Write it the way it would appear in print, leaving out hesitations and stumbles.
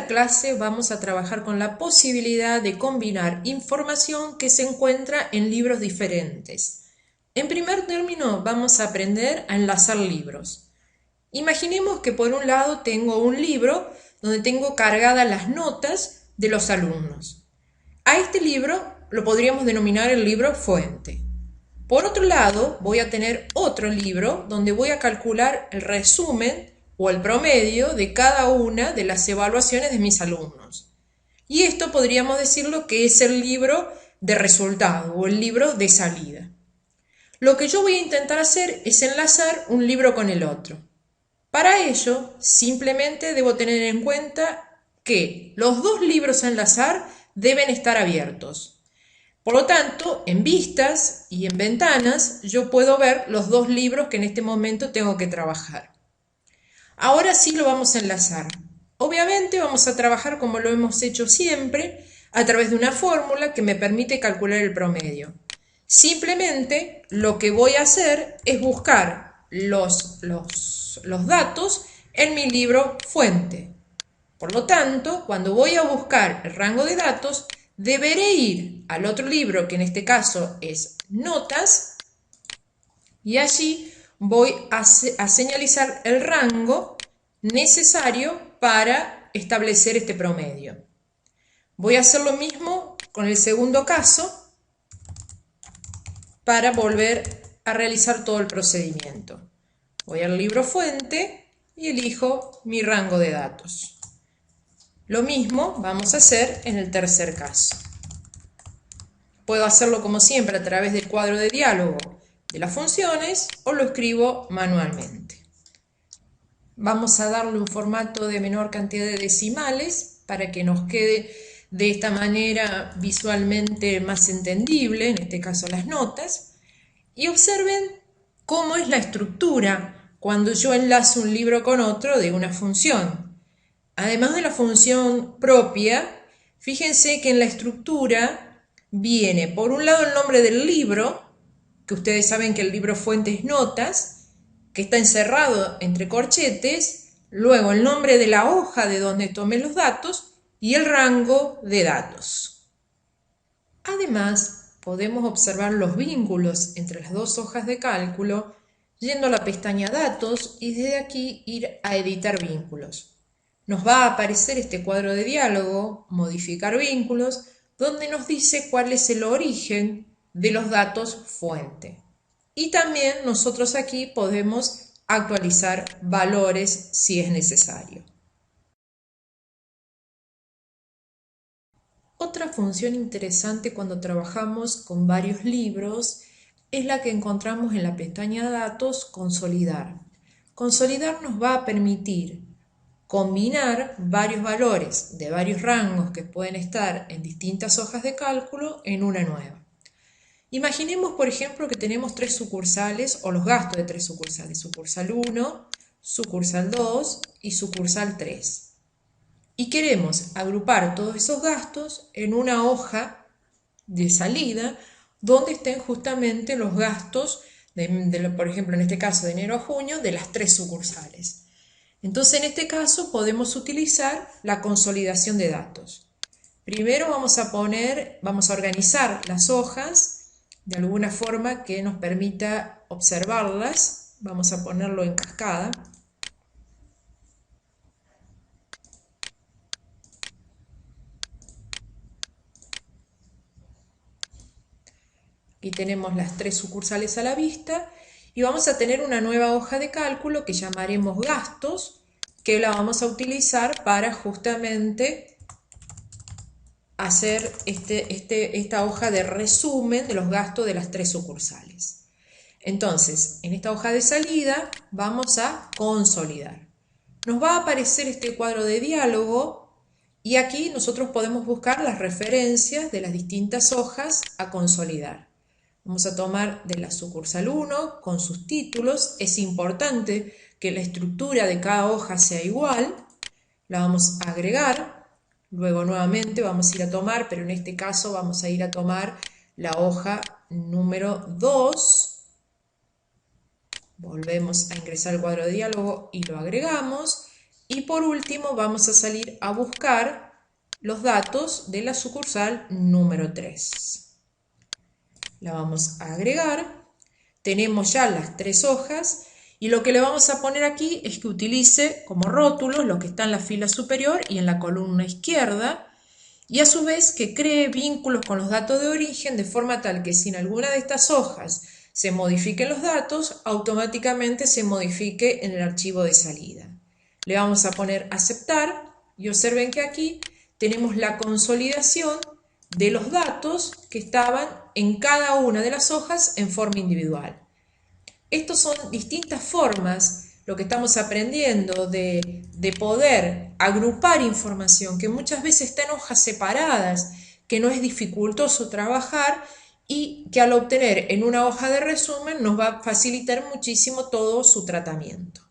esta clase vamos a trabajar con la posibilidad de combinar información que se encuentra en libros diferentes. En primer término, vamos a aprender a enlazar libros. Imaginemos que por un lado tengo un libro donde tengo cargadas las notas de los alumnos. A este libro lo podríamos denominar el libro fuente. Por otro lado, voy a tener otro libro donde voy a calcular el resumen o el promedio de cada una de las evaluaciones de mis alumnos. Y esto podríamos decirlo que es el libro de resultado o el libro de salida. Lo que yo voy a intentar hacer es enlazar un libro con el otro. Para ello, simplemente debo tener en cuenta que los dos libros a enlazar deben estar abiertos. Por lo tanto, en vistas y en ventanas, yo puedo ver los dos libros que en este momento tengo que trabajar. Ahora sí lo vamos a enlazar. Obviamente vamos a trabajar como lo hemos hecho siempre, a través de una fórmula que me permite calcular el promedio. Simplemente lo que voy a hacer es buscar los datos en mi libro fuente. Por lo tanto, cuando voy a buscar el rango de datos, deberé ir al otro libro, que en este caso es notas, y allí voy a señalizar el rango necesario para establecer este promedio. Voy a hacer lo mismo con el segundo caso para volver a realizar todo el procedimiento. Voy al libro fuente y elijo mi rango de datos. Lo mismo vamos a hacer en el tercer caso. Puedo hacerlo como siempre a través del cuadro de diálogo de las funciones o lo escribo manualmente. Vamos a darle un formato de menor cantidad de decimales para que nos quede de esta manera visualmente más entendible, en este caso las notas. Y observen cómo es la estructura cuando yo enlazo un libro con otro de una función. Además de la función propia, fíjense que en la estructura viene por un lado el nombre del libro, que ustedes saben que el libro fuente es notas, que está encerrado entre corchetes, luego el nombre de la hoja de donde tomé los datos y el rango de datos. Además, podemos observar los vínculos entre las dos hojas de cálculo yendo a la pestaña Datos y desde aquí ir a Editar vínculos. Nos va a aparecer este cuadro de diálogo, Modificar vínculos, donde nos dice cuál es el origen de los datos fuente. Y también nosotros aquí podemos actualizar valores si es necesario. Otra función interesante cuando trabajamos con varios libros es la que encontramos en la pestaña Datos, Consolidar. Consolidar nos va a permitir combinar varios valores de varios rangos que pueden estar en distintas hojas de cálculo en una nueva. Imaginemos, por ejemplo, que tenemos tres sucursales o los gastos de tres sucursales, sucursal 1, sucursal 2 y sucursal 3. Y queremos agrupar todos esos gastos en una hoja de salida donde estén justamente los gastos, por ejemplo, en este caso de enero a junio, de las tres sucursales. Entonces, en este caso podemos utilizar la consolidación de datos. Primero vamos a organizar las hojas de alguna forma que nos permita observarlas. Vamos a ponerlo en cascada. Aquí tenemos las tres sucursales a la vista y vamos a tener una nueva hoja de cálculo que llamaremos gastos, que la vamos a utilizar para justamente hacer esta hoja de resumen de los gastos de las tres sucursales. Entonces, en esta hoja de salida vamos a consolidar. Nos va a aparecer este cuadro de diálogo y aquí nosotros podemos buscar las referencias de las distintas hojas a consolidar. Vamos a tomar de la sucursal 1 con sus títulos. Es importante que la estructura de cada hoja sea igual. La vamos a agregar. Luego nuevamente vamos a ir a tomar, pero en este caso vamos a ir a tomar la hoja número 2. Volvemos a ingresar al cuadro de diálogo y lo agregamos. Y por último vamos a salir a buscar los datos de la sucursal número 3. La vamos a agregar. Tenemos ya las 3 hojas y lo que le vamos a poner aquí es que utilice como rótulos lo que está en la fila superior y en la columna izquierda, y a su vez que cree vínculos con los datos de origen de forma tal que si en alguna de estas hojas se modifiquen los datos, automáticamente se modifique en el archivo de salida. Le vamos a poner aceptar y observen que aquí tenemos la consolidación de los datos que estaban en cada una de las hojas en forma individual. Estas son distintas formas, lo que estamos aprendiendo, de poder agrupar información que muchas veces está en hojas separadas, que no es dificultoso trabajar y que al obtener en una hoja de resumen nos va a facilitar muchísimo todo su tratamiento.